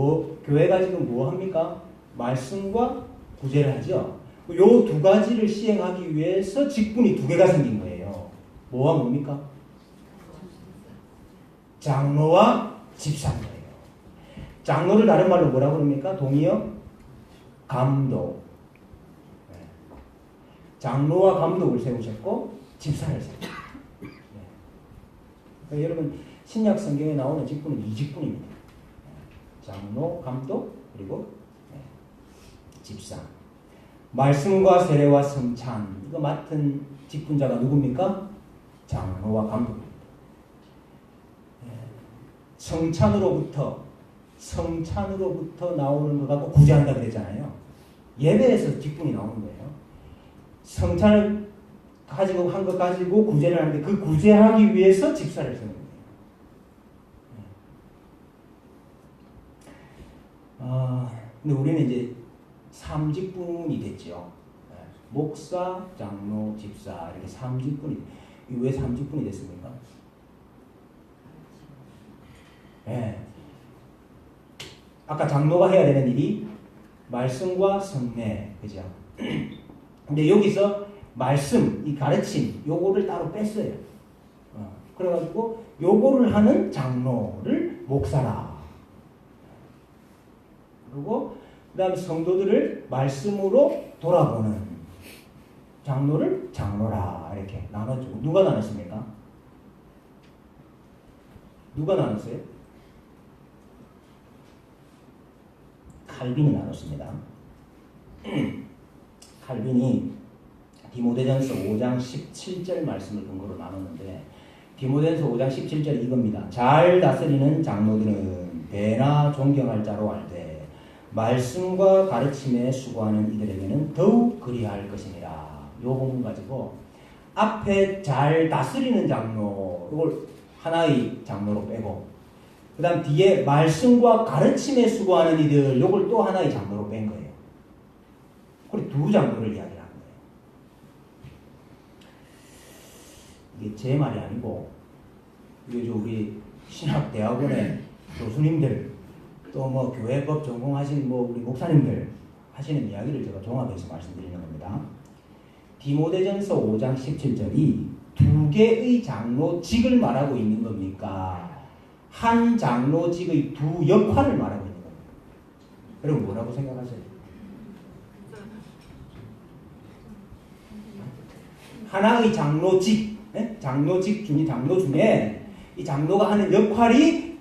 교회가 지금 뭐 합니까? 말씀과 구제를 하죠. 이 두 가지를 시행하기 위해서 직분이 두 개가 생긴 거예요. 뭐와 뭡니까? 장로와 집사입니다. 장로를 다른 말로 뭐라고 그럽니까? 동의어? 감독. 장로와 감독을 세우셨고 집사를 세우셨고. 그러니까 여러분 신약 성경에 나오는 직분은 이 직분입니다. 장로, 감독, 그리고 집사. 말씀과 세례와 성찬 이거 맡은 직분자가 누굽니까? 장로와 감독입니다. 성찬으로부터 나오는 거 갖고 구제한다 그랬잖아요. 예배에서 직분이 나오는 거예요. 성찬을 가지고 한 것 가지고 구제를 하는데 그 구제하기 위해서 집사를 세우는 거예요. 근데 우리는 이제 3직분이 됐죠. 목사, 장로, 집사 이렇게 3직분이. 왜 3직분이 됐습니까? 아까 장로가 해야 되는 일이 말씀과 성례, 그죠? 근데 여기서 말씀, 이 가르침, 요거를 따로 뺐어요. 그래가지고 요거를 하는 장로를 목사라. 그리고 그 다음에 성도들을 말씀으로 돌아보는 장로를 장로라 이렇게 나눠주고. 누가 나눴습니까? 누가 나눴어요? 칼빈이 나눴습니다. 칼빈이 디모데전서 5장 17절 말씀을 근거로 나눴는데, 디모데전서 5장 17절 이겁니다. 잘 다스리는 장로들은 배나 존경할 자로 알되 말씀과 가르침에 수고하는 이들에게는 더욱 그리할 것이니라. 요 부분 가지고 앞에 잘 다스리는 장로 이걸 하나의 장로로 빼고, 그 다음 뒤에 말씀과 가르침에 수고하는 이들 요걸 또 하나의 장로로 뺀 거예요. 그리고 두 장로를 이야기를 하는 거예요. 이게 제 말이 아니고 이게 우리 신학대학원의 교수님들 또 뭐 교회법 전공하신 뭐 우리 목사님들 하시는 이야기를 제가 종합해서 말씀드리는 겁니다. 디모데전서 5장 17절이 두 개의 장로직을 말하고 있는 겁니까? 한 장로직의 두 역할을 말하고 있는 겁니다. 여러분 뭐라고 생각하세요? 하나의 장로직, 장로직 중에 장로 중에 이 장로가 하는 역할이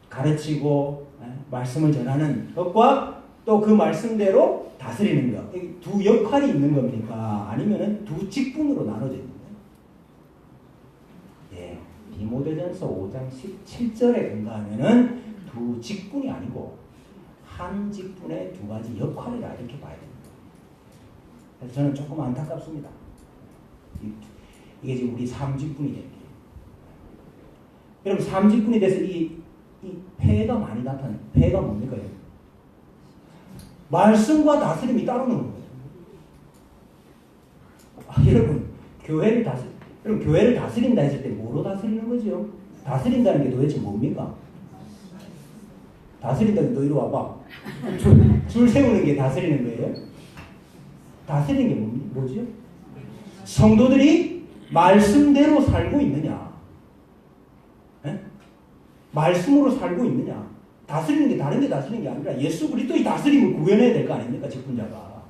가르치고 말씀을 전하는 것과 또 그 말씀대로 다스리는 것, 두 역할이 있는 겁니까? 아니면은 두 직분으로 나눠져 있는 거예요? 예, 디모데전서 5장 17절에 근거하면은 두 직분이 아니고 한 직분의 두 가지 역할이라 이렇게 봐야 됩니다. 그래서 저는 조금 안타깝습니다. 이게 지금 우리 3직분이 된 게. 여러분 3직분이 돼서 이 폐해가 많이 나타나요. 폐해가 뭡니까? 말씀과 다스림이 따로 노는 거예요. 여러분 교회를 다스린다 했을 때 뭐로 다스리는 거죠? 다스린다는 게 도대체 뭡니까? 다스린다는 너 이리 와봐. 줄 세우는 게 다스리는 거예요? 다스리는 게 뭐죠? 성도들이 말씀대로 살고 있느냐? 말씀으로 살고 있느냐? 다스리는 게 다른 게 다스리는 게 아니라 예수 그리스도의 다스림을 구현해야 될 거 아닙니까? 직분자가.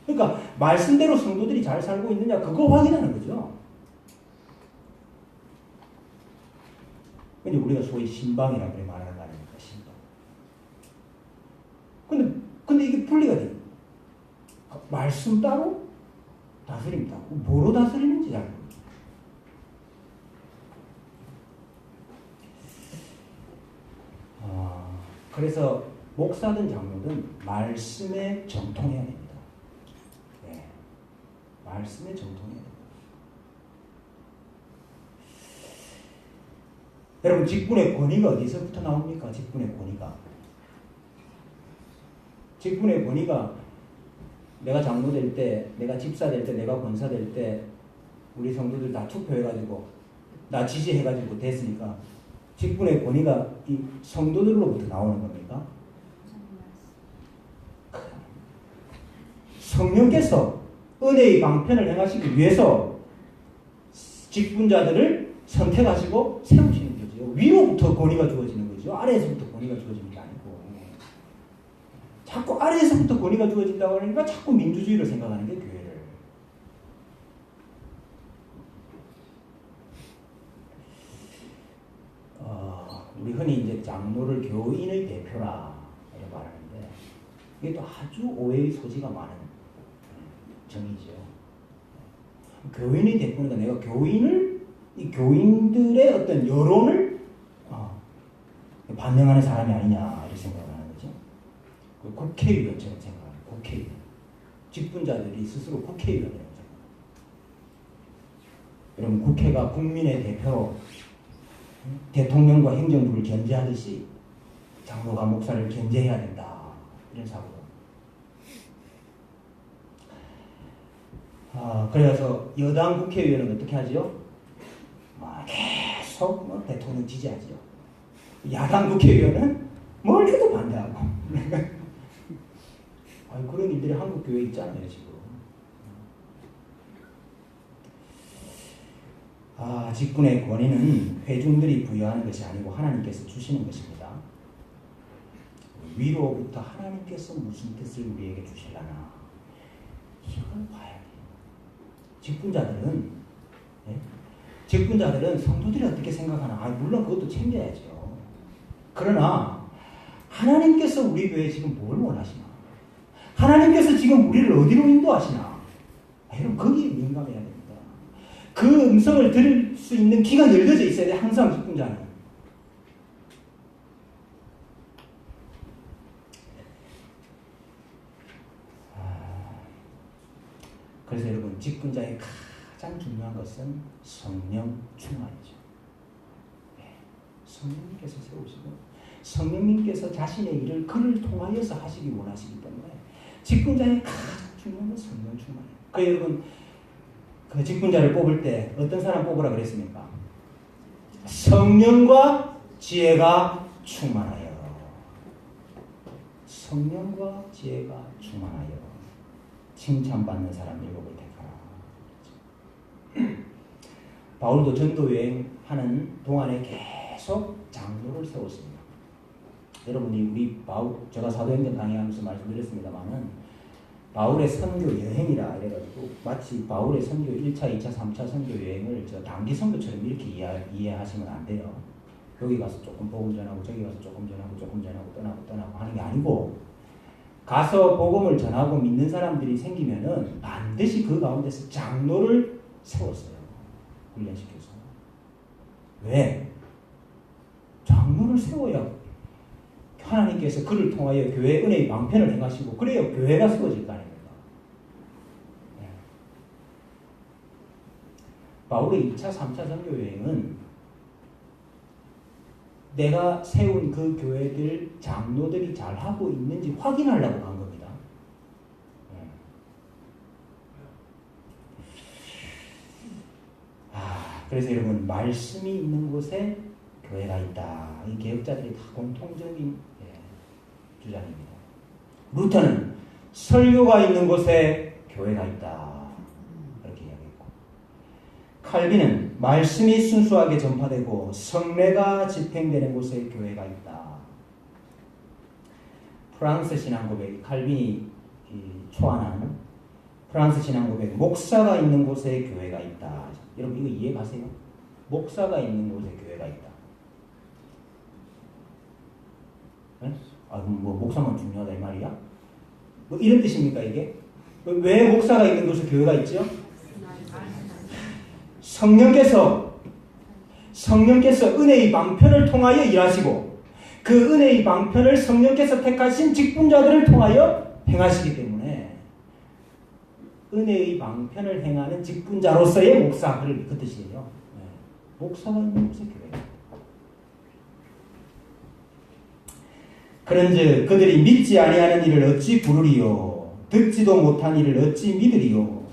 그러니까 말씀대로 성도들이 잘 살고 있느냐 그거 확인하는 거죠. 근데 우리가 소위 신방이라고 그래 말하는 거 아닙니까? 신방. 근데 이게 분리가 돼요. 말씀 따로 다스림 따로. 뭐로 다스리는지 잘 모르겠어요. 그래서 목사든 장로든 말씀에 정통해야 됩니다. 네. 말씀에 정통해야 됩니다. 여러분 직분의 권위가 어디서부터 나옵니까? 직분의 권위가. 직분의 권위가 내가 장로 될 때, 내가 집사 될 때, 내가 권사 될 때 우리 성도들 다 투표해가지고 나 지지해가지고 됐으니까 직분의 권위가 이 성도들로부터 나오는 겁니까? 성령께서 은혜의 방편을 행하시기 위해서 직분자들을 선택하시고 세우시는 거죠. 위로부터 권위가 주어지는 거죠. 아래에서부터 권위가 주어지는 게 아니고. 자꾸 아래에서부터 권위가 주어진다고 하니까 자꾸 민주주의를 생각하는 게 교회를. 우리 흔히 이제 장로를 교인의 대표라 이렇게 말하는데 이게 또 아주 오해의 소지가 많은 정의죠. 교인의 대표니까 내가 교인을 이 교인들의 어떤 여론을 반영하는 사람이 아니냐 이렇게 생각을 하는 거죠. 국회의원처럼 생각하는 국회의원. 직분자들이 스스로 국회의원이라고 생각합니다. 여러분 국회가 국민의 대표로 대통령과 행정부를 견제하듯이 장로가 목사를 견제해야 된다. 이런 사고가. 그래서 여당 국회의원은 어떻게 하죠? 계속 대통령 지지하죠. 야당 국회의원은 뭘 해도 반대하고. 그런 일들이 한국 교회에 있잖아요, 지금. 직분의 권위는 회중들이 부여하는 것이 아니고 하나님께서 주시는 것입니다. 위로부터 하나님께서 무슨 뜻을 우리에게 주실라나 이걸 봐야 돼요. 직분자들은 성도들이 어떻게 생각하나 물론 그것도 챙겨야죠. 그러나 하나님께서 우리 교회에 지금 뭘 원하시나? 하나님께서 지금 우리를 어디로 인도하시나? 여러분 거기에 민감해야 됩니다. 그 음성을 들을 수 있는 귀가 열려져 있어야 돼. 항상 직분자는. 그래서 여러분 직분자의 가장 중요한 것은 성령 충만이죠. 성령님께서 세우시고 성령님께서 자신의 일을 그를 통하여서 하시기 원하시기 때문에 직분자의 가장 중요한 건 성령 충만이에요. 여러분 그 직분자를 뽑을 때 어떤 사람 뽑으라 그랬습니까? 성령과 지혜가 충만하여. 성령과 지혜가 충만하여 칭찬받는 사람 7을 택하라. 바울도 전도 여행하는 동안에 계속 장로를 세웠습니다. 여러분이 우리 제가 사도행전 강의하면서 말씀드렸습니다만은 바울의 선교 여행이라 이래가지고 마치 바울의 선교 1차, 2차, 3차 선교 여행을 단기 선교처럼 이렇게 이해하시면 안 돼요. 여기 가서 조금 복음 전하고 저기 가서 조금 전하고 떠나고 하는 게 아니고 가서 복음을 전하고 믿는 사람들이 생기면은 반드시 그 가운데서 장로를 세웠어요. 훈련시켜서. 왜? 장로를 세워야 하나님께서 그를 통하여 교회의 은혜의 방편을 행하시고 그래야 교회가 세워질 거 아닙니까? 네. 바울의 2차, 3차 선교 여행은 내가 세운 그 교회들 장로들이 잘하고 있는지 확인하려고 간 겁니다. 네. 그래서 여러분 말씀이 있는 곳에 교회가 있다. 이 개혁자들이 다 공통적인 주장입니다. 루터는 설교가 있는 곳에 교회가 있다. 그렇게 이야기했고 칼빈은 말씀이 순수하게 전파되고 성례가 집행되는 곳에 교회가 있다. 프랑스 신앙고백, 칼빈이 초안한 프랑스 신앙고백, 목사가 있는 곳에 교회가 있다. 여러분 이거 이해 가세요? 목사가 있는 곳에 교회가 있다. 네? 목사만 중요하다 이 말이야? 이런 뜻입니까 이게? 왜 목사가 있는 곳에 교회가 있죠? 성령께서 은혜의 방편을 통하여 일하시고 그 은혜의 방편을 성령께서 택하신 직분자들을 통하여 행하시기 때문에 은혜의 방편을 행하는 직분자로서의 목사 그 뜻이에요. 목사가 있는 곳에 교회가 있다. 그런즉 그들이 믿지 아니하는 일을 어찌 부르리요 듣지도 못한 일을 어찌 믿으리요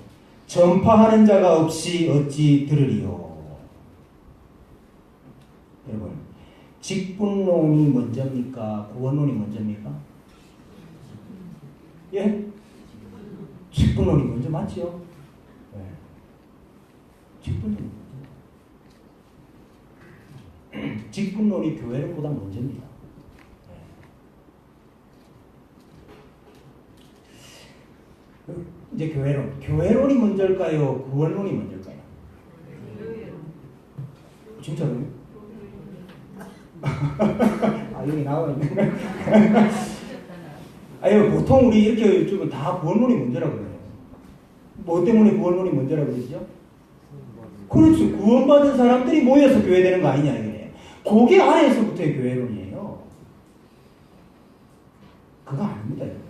전파하는 자가 없이 어찌 들으리요. 여러분 직분론이 먼저입니까? 구원론이 먼저입니까? 예? 직분론이 먼저 맞죠? 네. 직분론이 먼저. 직분론이 교회론보다 먼저입니다. 이제 교회론이 먼저일까요? 구원론이 먼저일까요? 진짜로요? 여기 나와 있는 거. 보통 우리 이렇게 좀 다 구원론이 먼저라고 그래요. 뭐 때문에 구원론이 먼저라고 그러죠? 그렇죠. 구원받은 사람들이 모여서 교회 되는 거 아니냐 이거예요. 그게 안에서부터의 교회론이에요. 그거 아닙니다, 여러분.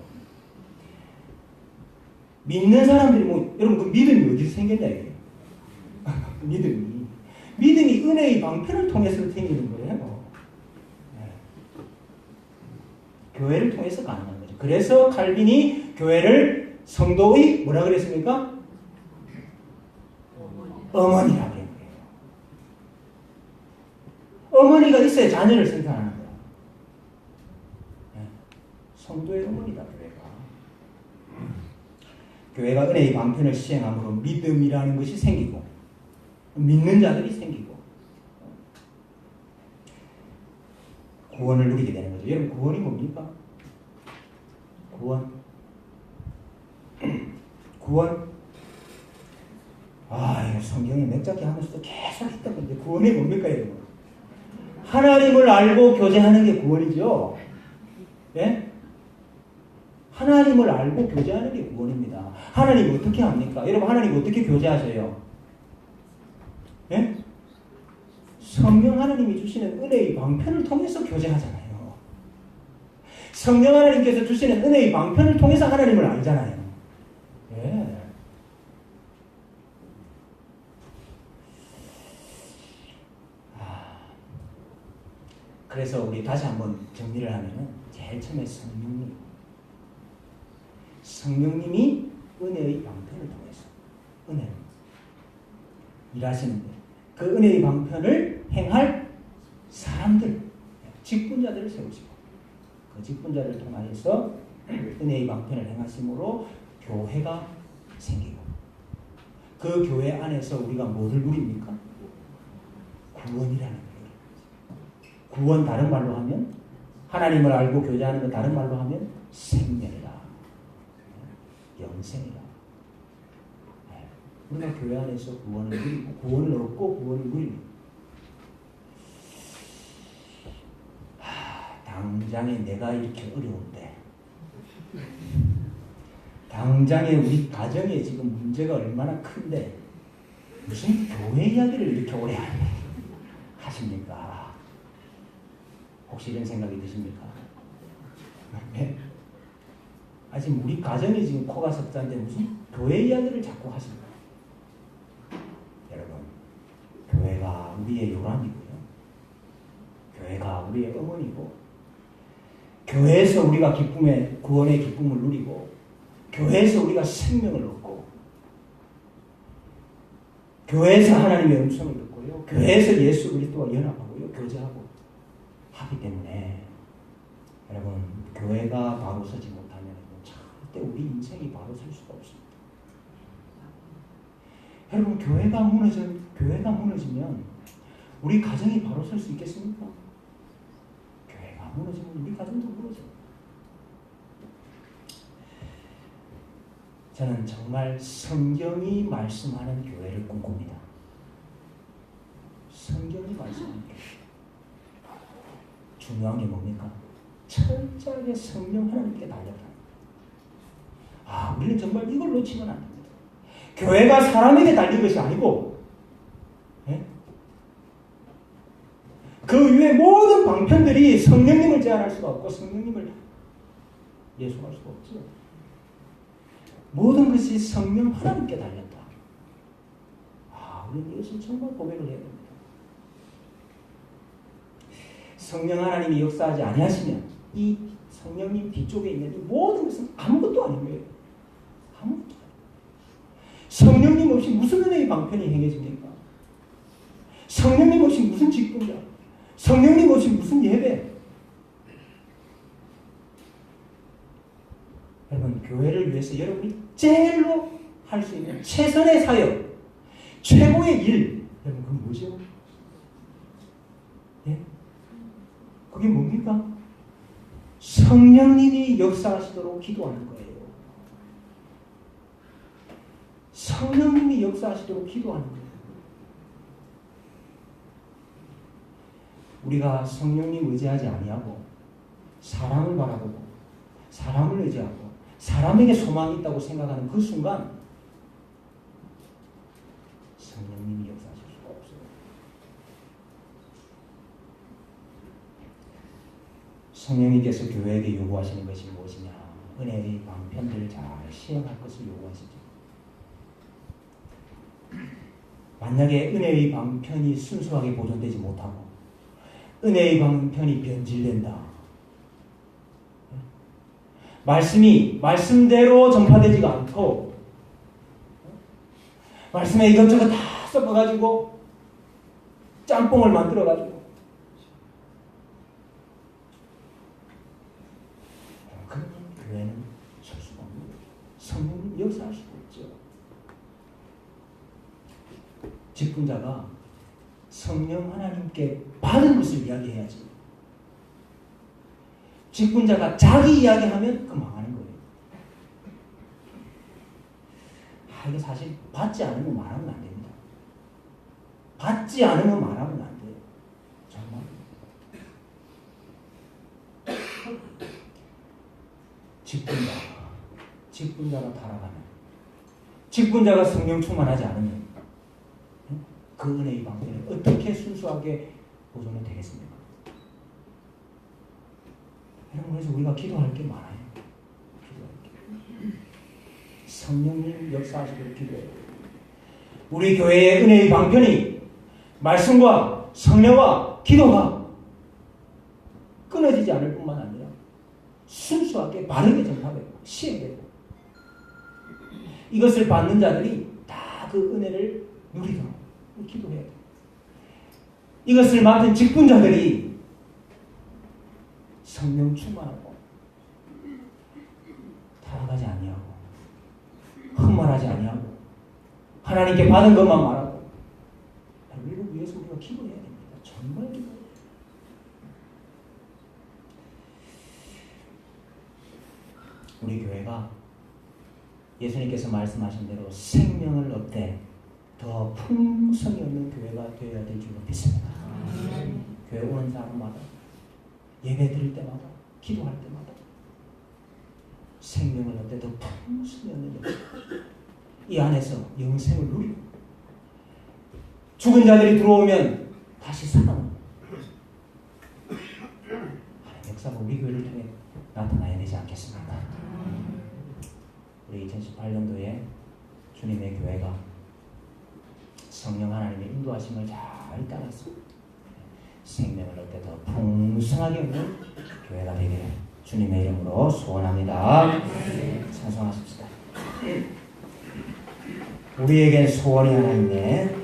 믿는 사람들이 여러분 그 믿음이 어디서 생겼냐 이거예요. 믿음이 은혜의 방편을 통해서 생기는 거예요. 네. 교회를 통해서 가능한 거죠. 그래서 칼빈이 교회를 성도의 뭐라 그랬습니까? 어머니라고 그런 거예요. 어머니가 있어야 자녀를 생산하는 거예요. 네. 성도의 어머니다, 교회가 은혜의 방편을 시행함으로 믿음이라는 것이 생기고 믿는 자들이 생기고 구원을 누리게 되는 거죠. 여러분 구원이 뭡니까? 구원. 이거 성경에 몇 작게 하면서도 계속 했던 건데 구원이 뭡니까 여러분? 하나님을 알고 교제하는 게 구원이죠. 예? 하나님을 알고 교제하는 게 구원입니다. 하나님 어떻게 합니까? 여러분 하나님 어떻게 교제하세요? 예? 성령 하나님이 주시는 은혜의 방편을 통해서 교제하잖아요. 성령 하나님께서 주시는 은혜의 방편을 통해서 하나님을 알잖아요. 예. 그래서 우리 다시 한번 정리를 하면은 제일 처음에 성령님이 은혜의 방편을 통해서 은혜를 일하시는데 그 은혜의 방편을 행할 사람들, 직분자들을 세우시고 그 직분자를 통하여서 은혜의 방편을 행하심으로 교회가 생기고 그 교회 안에서 우리가 뭐를 누립니까? 구원이라는 거예요. 구원 다른 말로 하면 하나님을 알고 교제하는 거 다른 말로 하면 생명이다. 영생이다. 우리가 교회 안에서 구원을 누리고 구원을 얻고 구원을 누리고 당장에 내가 이렇게 어려운데 당장에 우리 가정에 지금 문제가 얼마나 큰데 무슨 교회 이야기를 이렇게 오래 하십니까? 혹시 이런 생각이 드십니까? 네? 지금 우리 가정이 지금 코가 석자인데 무슨 교회 이야기를 자꾸 하십니까? 여러분, 교회가 우리의 요람이고요. 교회가 우리의 어머니고 교회에서 우리가 구원의 기쁨을 누리고 교회에서 우리가 생명을 얻고 교회에서 하나님의 음성을 듣고요. 교회에서 예수 그리스도와 연합하고요. 교제하고 하기 때문에 여러분 교회가 바로 서지 못하면 절대 우리 인생이 바로 설 수가 없습니다. 여러분 교회가 무너지면 우리 가정이 바로 설 수 있겠습니까? 교회가 무너지면 우리 가정도 무너져요. 저는 정말 성경이 말씀하는 교회를 꿈꿉니다. 성경이 말씀하는 교회. 중요한 게 뭡니까? 철저하게 성령 하나님께 달려라. 우리는 정말 이걸 놓치면 안 됩니다. 교회가 사람에게 달린 것이 아니고 그 위에 모든 방편들이 성령님을 제한할 수가 없고 성령님을 예속할 수가 없죠. 모든 것이 성령 하나님께 달렸다. 우리는 이것을 정말 고백을 해야 됩니다. 성령 하나님이 역사하지 아니하시면 이 성령님 뒤쪽에 있는 이 모든 것은 아무것도 아닌 거예요. 아무것도 아니에요. 성령님 없이 무슨 은혜의 방편이 행해집니까? 성령님 없이 무슨 직분자? 성령님 없이 무슨 예배? 여러분 교회를 위해서 여러분이 제일로 할 수 있는 최선의 사역, 최고의 일, 여러분 그건 뭐죠? 예? 그게 뭡니까? 성령님이 역사하시도록 기도하는 거예요. 성령님이 역사하시도록 기도하는 거예요. 우리가 성령님 의지하지 아니하고 사람을 바라보고 사람을 의지하고 사람에게 소망이 있다고 생각하는 그 순간 성령님이 역사하십니다. 성령님께서 교회에게 요구하시는 것이 무엇이냐? 은혜의 방편들을 잘 시행할 것을 요구하시죠. 만약에 은혜의 방편이 순수하게 보존되지 못하고 은혜의 방편이 변질된다. 말씀이 말씀대로 전파되지가 않고 말씀에 이것저것 다 섞어가지고 짬뽕을 만들어가지고 그러면 교회는 설 수가 없는 거예요. 성령님 역사할 수가 없죠. 직분자가 성령 하나님께 받은 것을 이야기해야지. 직분자가 자기 이야기하면 그 망하는 거예요. 이게 사실 받지 않으면 말하면 안 됩니다. 받지 않으면 말하면 안 돼요. 정말. 직분자가 타락하면, 직분자가 성령 충만하지 않으면 그 은혜의 방편이 어떻게 순수하게 보존이 되겠습니까? 여러분, 그래서 우리가 기도할 게 많아요. 성령님 역사하시기를 기도해요. 우리 교회의 은혜의 방편이 말씀과 성령과 기도가 끊어지지 않을 뿐만 아니라 순수하게 바르게 전파되고 시행되고 이것을 받는 자들이 다 그 은혜를 누리도록 기도해야 돼요. 이것을 맡은 직분자들이 성령 충만하고 타락하지 아니하고 흠말하지 아니하고 하나님께 받은 것만 말하고 이걸 위해서 우리가 기도해야 됩니다. 정말 기도해야 돼요. 우리 교회가 예수님께서 말씀하신 대로 생명을 얻되 더 풍성이 없는 교회가 되어야 될 줄로 믿습니다. 교회 오는 사람마다 예배 드릴 때마다 기도할 때마다 생명을 얻되 더 풍성이 없는 영생, 이 안에서 영생을 누리고 죽은 자들이 들어오면 다시 살아나는 하나님의 역사가 우리 교회를 통해 나타나야 되지 않겠습니까? 우리 2018년도에 주님의 교회가 성령 하나님의 인도하심을 잘 따라서 생명을 얻되 더 풍성하게 얻는 교회가 되기를 주님의 이름으로 소원합니다. 찬송하십시다. 우리에겐 소원이 하나 있네.